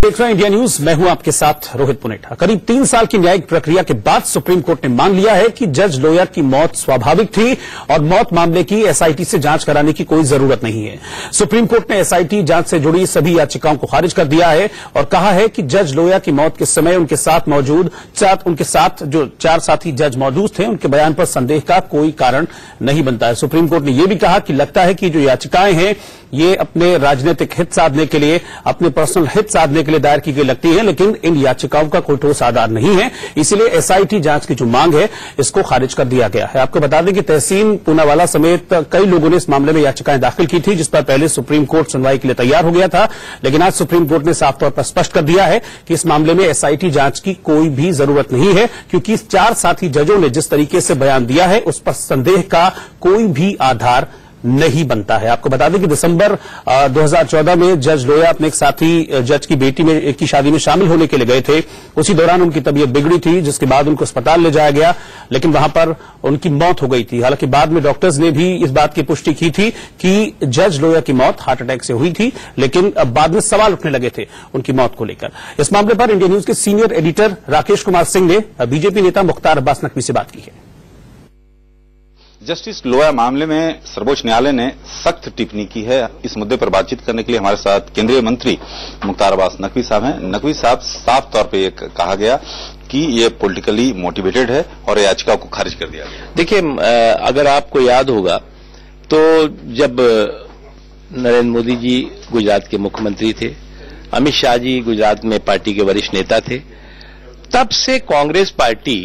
देख रहे हैं इंडिया न्यूज। मैं हूं आपके साथ रोहित पुनेठा। करीब 3 साल की न्यायिक प्रक्रिया के बाद सुप्रीम कोर्ट ने मान लिया है कि जज लोया की मौत स्वाभाविक थी और मौत मामले की एसआईटी से जांच कराने की कोई जरूरत नहीं है। सुप्रीम कोर्ट ने एसआईटी जांच से जुड़ी सभी याचिकाओं को खारिज कर दिया है और कहा है कि जज लोया की मौत के समय उनके साथ जो 4 साथी जज मौजूद थे, उनके बयान पर संदेह का कोई कारण नहीं बनता है। सुप्रीम कोर्ट ने यह भी कहा कि लगता है कि जो याचिकाएं हैं ये अपने राजनीतिक हित साधने के लिए, अपने पर्सनल हित साधने के लिए दायर की गई लगती है, लेकिन इन याचिकाओं का कोई ठोस आधार नहीं है। इसलिए एसआईटी जांच की जो मांग है इसको खारिज कर दिया गया है। आपको बता दें कि तहसीन पूनावाला समेत कई लोगों ने इस मामले में याचिकाएं दाखिल की थी, जिस पर पहले सुप्रीम कोर्ट सुनवाई के लिए तैयार हो गया था, लेकिन आज सुप्रीम कोर्ट ने साफ तौर पर स्पष्ट कर दिया है कि इस मामले में एसआईटी जांच की कोई भी जरूरत नहीं है, क्योंकि 4 साथी जजों ने जिस तरीके से बयान दिया है उस पर संदेह का कोई भी आधार नहीं बनता है। आपको बता दें कि दिसंबर 2014 में जज लोया अपने एक साथी जज की बेटी की शादी में शामिल होने के लिए गए थे। उसी दौरान उनकी तबीयत बिगड़ी थी, जिसके बाद उनको अस्पताल ले जाया गया, लेकिन वहां पर उनकी मौत हो गई थी। हालांकि बाद में डॉक्टर्स ने भी इस बात की पुष्टि की थी कि जज लोया की मौत हार्ट अटैक से हुई थी, लेकिन बाद में सवाल उठने लगे थे उनकी मौत को लेकर। इस मामले पर इंडिया न्यूज के सीनियर एडिटर राकेश कुमार सिंह ने बीजेपी नेता मुख्तार अब्बास नकवी से बात की है। जस्टिस लोया मामले में सर्वोच्च न्यायालय ने सख्त टिप्पणी की है। इस मुद्दे पर बातचीत करने के लिए हमारे साथ केंद्रीय मंत्री मुख्तार अब्बास नकवी साहब हैं। नकवी साहब, साफ तौर पे कहा गया कि ये पॉलिटिकली मोटिवेटेड है और याचिका को खारिज कर दिया गया। देखिए, अगर आपको याद होगा तो जब नरेंद्र मोदी जी गुजरात के मुख्यमंत्री थे, अमित शाह जी गुजरात में पार्टी के वरिष्ठ नेता थे, तब से कांग्रेस पार्टी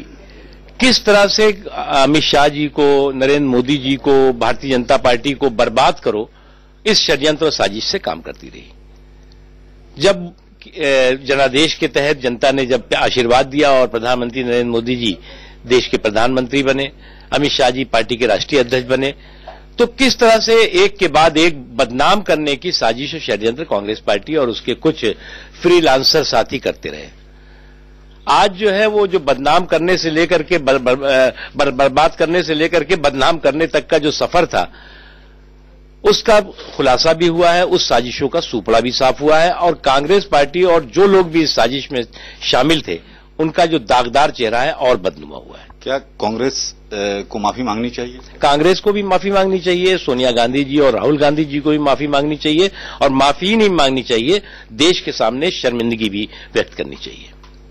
किस तरह से अमित शाह जी को, नरेंद्र मोदी जी को, भारतीय जनता पार्टी को बर्बाद करो, इस षड्यंत्र और साजिश से काम करती रही। जब जनादेश के तहत जनता ने जब आशीर्वाद दिया और प्रधानमंत्री नरेंद्र मोदी जी देश के प्रधानमंत्री बने, अमित शाह जी पार्टी के राष्ट्रीय अध्यक्ष बने, तो किस तरह से एक के बाद एक बदनाम करने की साजिश और षड्यंत्र कांग्रेस पार्टी और उसके कुछ फ्रीलांसर साथी करते रहे। आज जो है वो जो बदनाम करने से लेकर के बर्बाद करने से लेकर के बदनाम करने तक का जो सफर था, उसका खुलासा भी हुआ है, उस साजिशों का सूपड़ा भी साफ हुआ है और कांग्रेस पार्टी और जो लोग भी इस साजिश में शामिल थे उनका जो दागदार चेहरा है और बदनुमा हुआ है। क्या कांग्रेस को माफी मांगनी चाहिए? कांग्रेस को भी माफी मांगनी चाहिए, सोनिया गांधी जी और राहुल गांधी जी को भी माफी मांगनी चाहिए और माफी ही नहीं मांगनी चाहिए, देश के सामने शर्मिंदगी भी व्यक्त करनी चाहिए।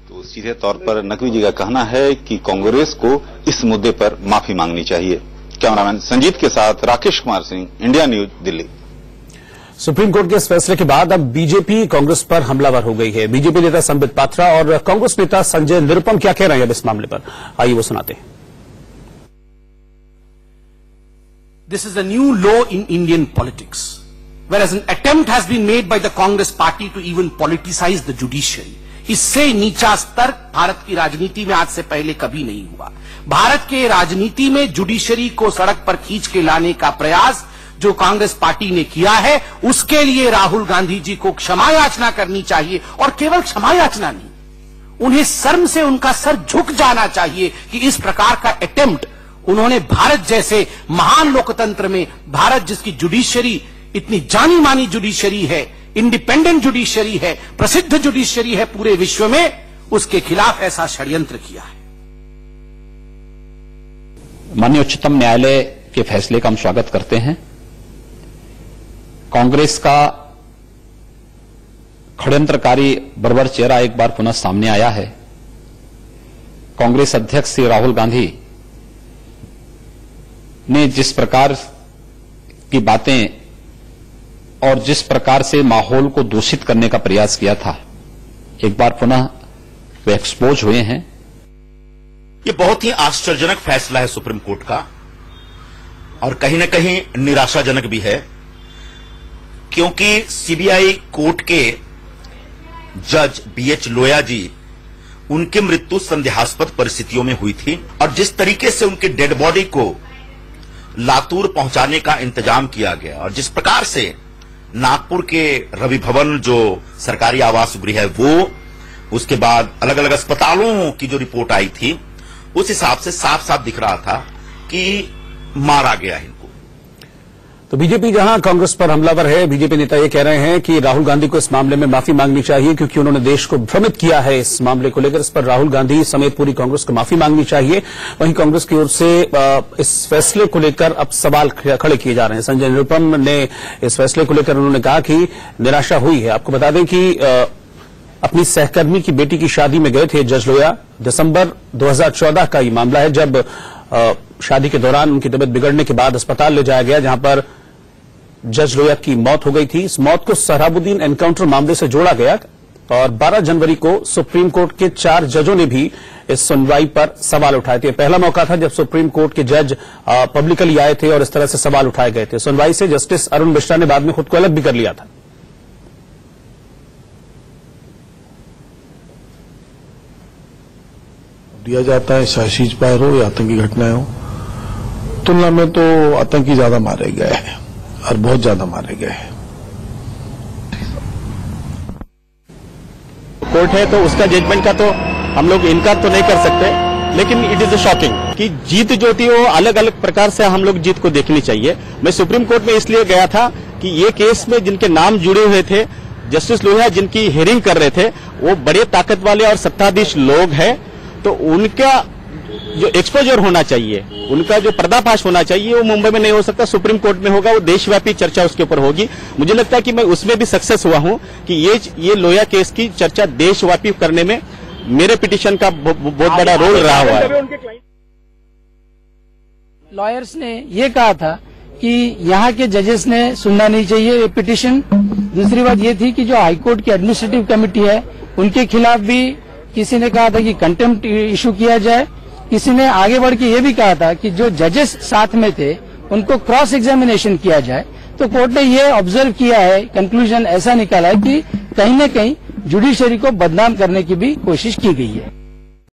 तो सीधे तौर पर नकवी जी का कहना है कि कांग्रेस को इस मुद्दे पर माफी मांगनी चाहिए। कैमरामैन संजीत के साथ Rakesh Kumar Singh, India news, Delhi. Supreme court के इस फैसले के बाद अब बीजेपी कांग्रेस पर हमलावर हो गई है। बीजेपी नेता संबित पात्रा और कांग्रेस नेता संजय निरुपम क्या कह रहे हैं अब इस मामले पर, आइए वो सुनाते हैं। This is a new law in Indian politics, whereas an attempt has been made by the Congress party to even politicize the judiciary. इससे नीचा स्तर भारत की राजनीति में आज से पहले कभी नहीं हुआ। भारत के राजनीति में जुडिशरी को सड़क पर खींच के लाने का प्रयास जो कांग्रेस पार्टी ने किया है, उसके लिए राहुल गांधी जी को क्षमा याचना करनी चाहिए और केवल क्षमा याचना नहीं, उन्हें शर्म से उनका सर झुक जाना चाहिए कि इस प्रकार का अटेम्प्ट उन्होंने भारत जैसे महान लोकतंत्र में, भारत जिसकी जुडिशरी इतनी जानी मानी जुडिशरी है, इंडिपेंडेंट जुडिशरी है, प्रसिद्ध जुडिशरी है पूरे विश्व में, उसके खिलाफ ऐसा षड्यंत्र किया है। माननीय उच्चतम न्यायालय के फैसले का हम स्वागत करते हैं। कांग्रेस का षड्यंत्रकारी बर्बर चेहरा एक बार पुनः सामने आया है। कांग्रेस अध्यक्ष श्री राहुल गांधी ने जिस प्रकार की बातें और जिस प्रकार से माहौल को दूषित करने का प्रयास किया था, एक बार पुनः वे एक्सपोज हुए हैं। ये बहुत ही आश्चर्यजनक फैसला है सुप्रीम कोर्ट का और कहीं न कहीं निराशाजनक भी है, क्योंकि सीबीआई कोर्ट के जज बीएच लोया जी, उनकी मृत्यु संदेहास्पद परिस्थितियों में हुई थी और जिस तरीके से उनके डेड बॉडी को लातूर पहुंचाने का इंतजाम किया गया और जिस प्रकार से नागपुर के रवि भवन जो सरकारी आवास गृह है वो, उसके बाद अलग अलग अस्पतालों की जो रिपोर्ट आई थी, उस हिसाब से साफ साफ दिख रहा था कि मारा गया इनको। तो बीजेपी जहां कांग्रेस पर हमलावर है, बीजेपी नेता ये कह रहे हैं कि राहुल गांधी को इस मामले में माफी मांगनी चाहिए क्योंकि उन्होंने देश को भ्रमित किया है इस मामले को लेकर। इस पर राहुल गांधी समेत पूरी कांग्रेस को माफी मांगनी चाहिए। वहीं कांग्रेस की ओर से इस फैसले को लेकर अब सवाल खड़े किए जा रहे हैं। संजय निरुपम ने इस फैसले को लेकर उन्होंने कहा कि निराशा हुई है। आपको बता दें कि अपनी सहकर्मी की बेटी की शादी में गए थे जज लोया। दिसंबर 2014 का ये मामला है, जब शादी के दौरान उनकी तबीयत बिगड़ने के बाद अस्पताल ले जाया गया, जहां पर जज लोया की मौत हो गई थी। इस मौत को सोहराबुद्दीन एनकाउंटर मामले से जोड़ा गया और 12 जनवरी को सुप्रीम कोर्ट के 4 जजों ने भी इस सुनवाई पर सवाल उठाए थे। पहला मौका था जब सुप्रीम कोर्ट के जज पब्लिकली आए थे और इस तरह से सवाल उठाए गए थे। सुनवाई से जस्टिस अरुण मिश्रा ने बाद में खुद को अलग भी कर लिया था। दिया जाता है शाहीज फायर हो या आतंकी घटनाएं हो, तुलना में तो आतंकी ज्यादा मारे गए हैं और बहुत ज्यादा मारे गए हैं। कोर्ट है तो उसका जजमेंट का तो हम लोग इनकार तो नहीं कर सकते, लेकिन इट इज शॉकिंग कि जीत जो थी वो अलग अलग प्रकार से हम लोग जीत को देखनी चाहिए। मैं सुप्रीम कोर्ट में इसलिए गया था कि ये केस में जिनके नाम जुड़े हुए थे, जस्टिस लोहिया जिनकी हियरिंग कर रहे थे, वो बड़े ताकत वाले और सत्ताधीश लोग हैं, तो उनका जो एक्सपोजर होना चाहिए, उनका जो पर्दाफाश होना चाहिए, वो मुंबई में नहीं हो सकता, सुप्रीम कोर्ट में होगा। वो देशव्यापी चर्चा उसके ऊपर होगी। मुझे लगता है कि मैं उसमें भी सक्सेस हुआ हूं कि ये लोया केस की चर्चा देशव्यापी करने में मेरे पिटीशन का बहुत बड़ा रोल रहा हुआ है। लॉयर्स ने ये कहा था कि यहाँ के जजेस ने सुनना नहीं चाहिए पिटीशन। दूसरी बात ये थी कि जो हाईकोर्ट की एडमिनिस्ट्रेटिव कमेटी है, उनके खिलाफ भी किसी ने कहा था कि कंटेम्प्ट इशू किया जाए। किसी ने आगे बढ़ के ये भी कहा था कि जो जजेस साथ में थे उनको क्रॉस एग्जामिनेशन किया जाए। तो कोर्ट ने ये ऑब्जर्व किया है, कंक्लूजन ऐसा निकाला है कि कहीं न कहीं जुडिशरी को बदनाम करने की भी कोशिश की गई है।